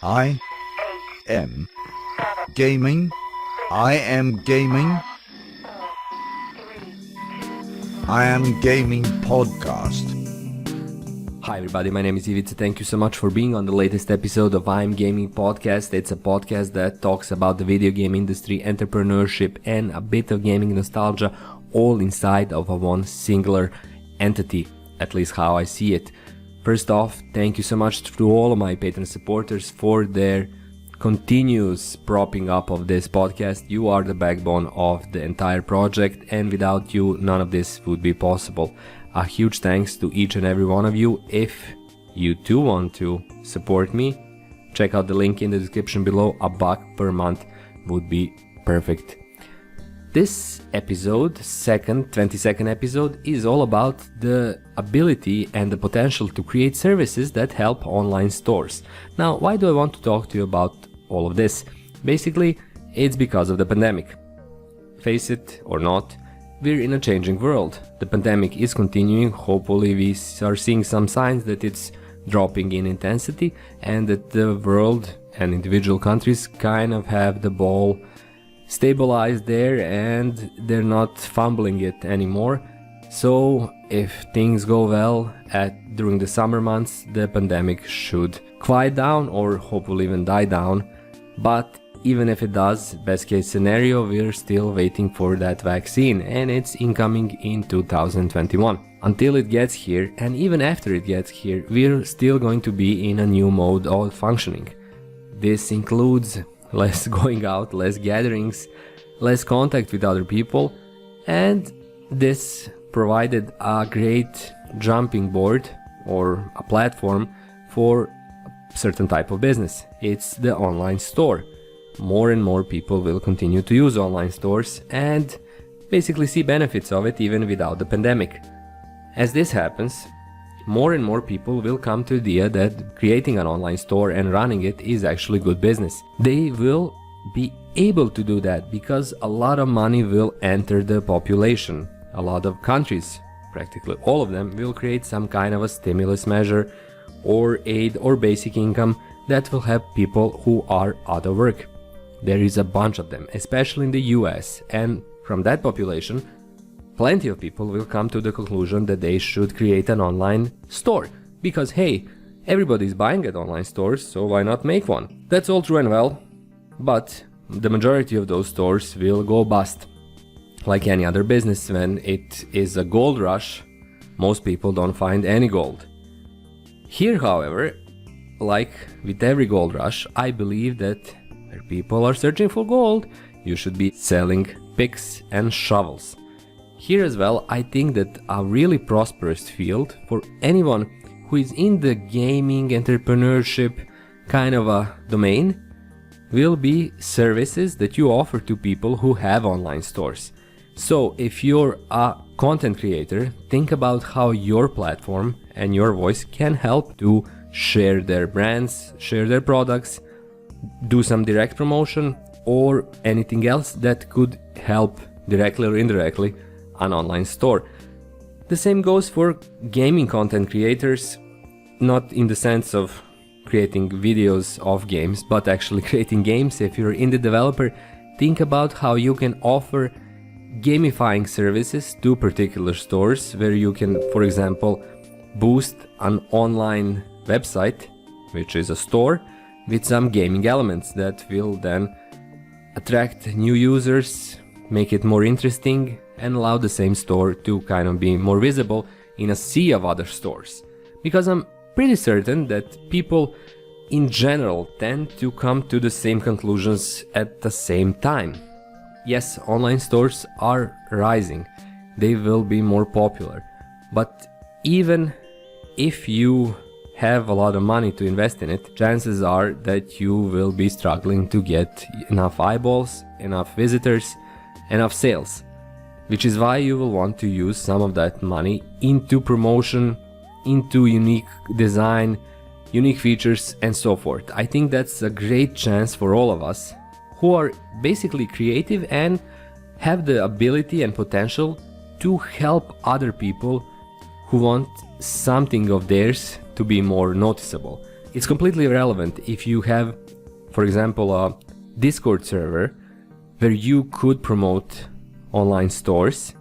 I am gaming. I am gaming. I am gaming podcast. Hi everybody, my name is Ivica. Thank you so much for being on the latest episode of I'm Gaming Podcast. It's a podcast that talks about the video game industry, entrepreneurship, and a bit of gaming nostalgia, all inside of a one singular entity, at least how I see it. First off, thank you so much to all of my Patreon supporters for their continuous propping up of this podcast. You are the backbone of the entire project, and without you, none of this would be possible. A huge thanks to each and every one of you. If you too want to support me, check out the link in the description below. $1 per month would be perfect. This episode, 22nd episode, is all about the ability and the potential to create services that help online stores. Now, why do I want to talk to you about all of this? Basically, it's because of the pandemic. Face it or not, we're in a changing world. The pandemic is continuing. Hopefully we are seeing some signs that it's dropping in intensity and that the world and individual countries kind of have the ball stabilized there and they're not fumbling it anymore. So if things go well during the summer months, the pandemic should quiet down or hopefully even die down. But even if it does, best case scenario, we're still waiting for that vaccine and it's incoming in 2021. Until it gets here, and even after it gets here, we're still going to be in a new mode of functioning. This includes less going out, less gatherings, less contact with other people, and this provided a great jumping board or a platform for a certain type of business. It's the online store. More and more people will continue to use online stores and basically see benefits of it even without the pandemic. As this happens, more and more people will come to the idea that creating an online store and running it is actually good business. They will be able to do that because a lot of money will enter the population. A lot of countries, practically all of them, will create some kind of a stimulus measure or aid or basic income that will help people who are out of work. There is a bunch of them, especially in the US, and from that population, plenty of people will come to the conclusion that they should create an online store. Because hey, everybody's buying at online stores, so why not make one? That's all true and well, but the majority of those stores will go bust. Like any other business, when it is a gold rush, most people don't find any gold. Here, however, like with every gold rush, I believe that where people are searching for gold, you should be selling picks and shovels. Here as well, I think that a really prosperous field for anyone who is in the gaming entrepreneurship kind of a domain will be services that you offer to people who have online stores. So if you're a content creator, think about how your platform and your voice can help to share their brands, share their products, do some direct promotion or anything else that could help directly or indirectly an online store. The same goes for gaming content creators, not in the sense of creating videos of games, but actually creating games. If you're indie developer, think about how you can offer gamifying services to particular stores where you can, for example, boost an online website, which is a store, with some gaming elements that will then attract new users, make it more interesting, and allow the same store to kind of be more visible in a sea of other stores. Because I'm pretty certain that people in general tend to come to the same conclusions at the same time. Yes, online stores are rising, they will be more popular, but even if you have a lot of money to invest in it, chances are that you will be struggling to get enough eyeballs, enough visitors, enough sales. Which is why you will want to use some of that money into promotion, into unique design, unique features, and so forth. I think that's a great chance for all of us who are basically creative and have the ability and potential to help other people who want something of theirs to be more noticeable. It's completely irrelevant if you have, for example, a Discord server where you could promote online stores,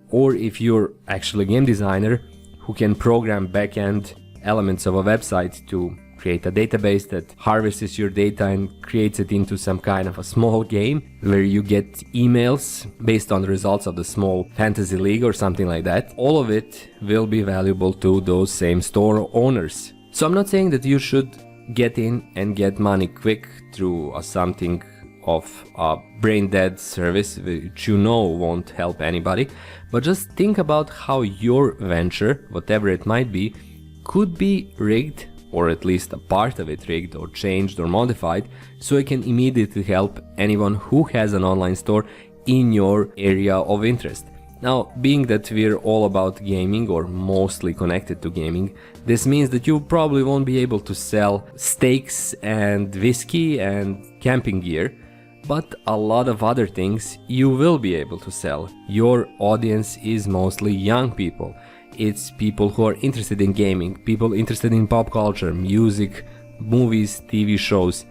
or if you're actually a game designer who can program backend elements of a website to create a database that harvests your data and creates it into some kind of a small game where you get emails based on the results of the small fantasy league or something like that. All of it will be valuable to those same store owners. So I'm not saying that you should get in and get money quick through something of a brain dead service which you know won't help anybody, but just think about how your venture, whatever it might be, could be rigged, or at least a part of it rigged or changed or modified, so it can immediately help anyone who has an online store in your area of interest. Now, being that we're all about gaming or mostly connected to gaming, this means that you probably won't be able to sell steaks and whiskey and camping gear, but a lot of other things you will be able to sell. Your audience is mostly young people. It's people who are interested in gaming, people interested in pop culture, music, movies, TV shows.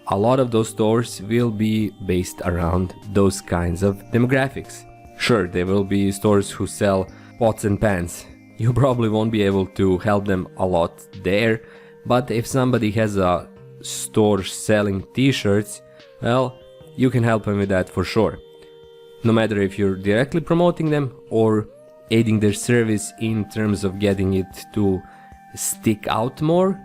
A lot of those stores will be based around those kinds of demographics. Sure, there will be stores who sell pots and pans. You probably won't be able to help them a lot there, but if somebody has a store selling t-shirts, well, you can help them with that for sure. No matter if you're directly promoting them or aiding their service in terms of getting it to stick out more,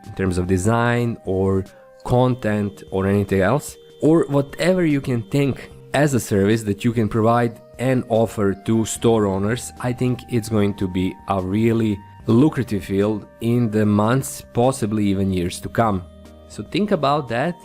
in terms of design or content or anything else, or whatever you can think as a service that you can provide and offer to store owners, I think it's going to be a really lucrative field in the months, possibly even years to come. So think about that.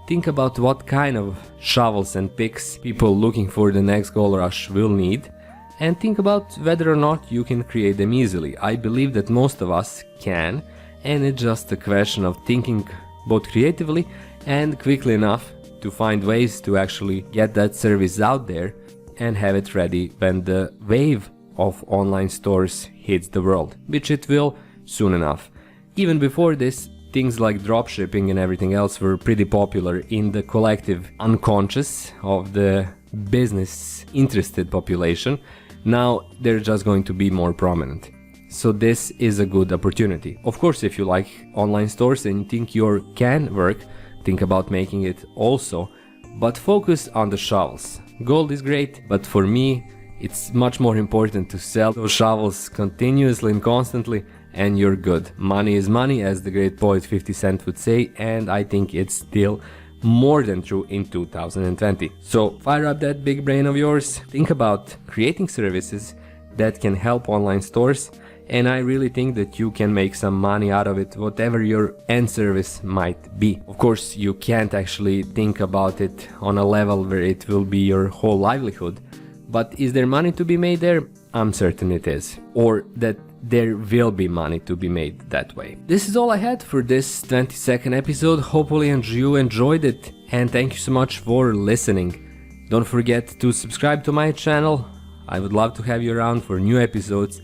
Think about what kind of shovels and picks people looking for the next gold rush will need, and think about whether or not you can create them easily. I believe that most of us can, and it's just a question of thinking both creatively and quickly enough to find ways to actually get that service out there and have it ready when the wave of online stores hits the world, which it will soon enough. Even before this, things like dropshipping and everything else were pretty popular in the collective unconscious of the business interested population. Now they're just going to be more prominent. So this is a good opportunity. Of course, if you like online stores and you think your can work, think about making it also, but focus on the shovels. Gold is great, but for me, it's much more important to sell those shovels continuously and constantly, and you're good. Money is money, as the great poet 50 Cent would say, and I think it's still more than true in 2020. So fire up that big brain of yours, think about creating services that can help online stores, and I really think that you can make some money out of it, whatever your end service might be. Of course, you can't actually think about it on a level where it will be your whole livelihood, but is there money to be made there? I'm certain it is, or that there will be money to be made that way. This is all I had for this 20-second episode. Hopefully you enjoyed it, and thank you so much for listening. Don't forget to subscribe to my channel. I would love to have you around for new episodes.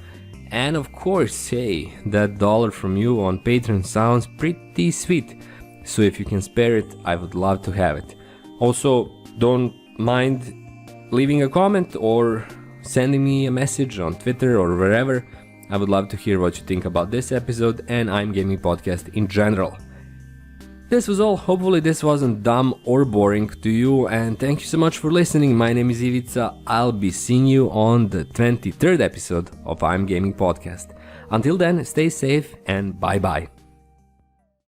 And of course, hey, that $1 from you on Patreon sounds pretty sweet. So if you can spare it, I would love to have it. Also, don't mind leaving a comment or sending me a message on Twitter or wherever. I would love to hear what you think about this episode and I'm Gaming Podcast in general. This was all. Hopefully this wasn't dumb or boring to you, and thank you so much for listening. My name is Ivica. I'll be seeing you on the 23rd episode of I'm Gaming Podcast. Until then, stay safe and bye bye.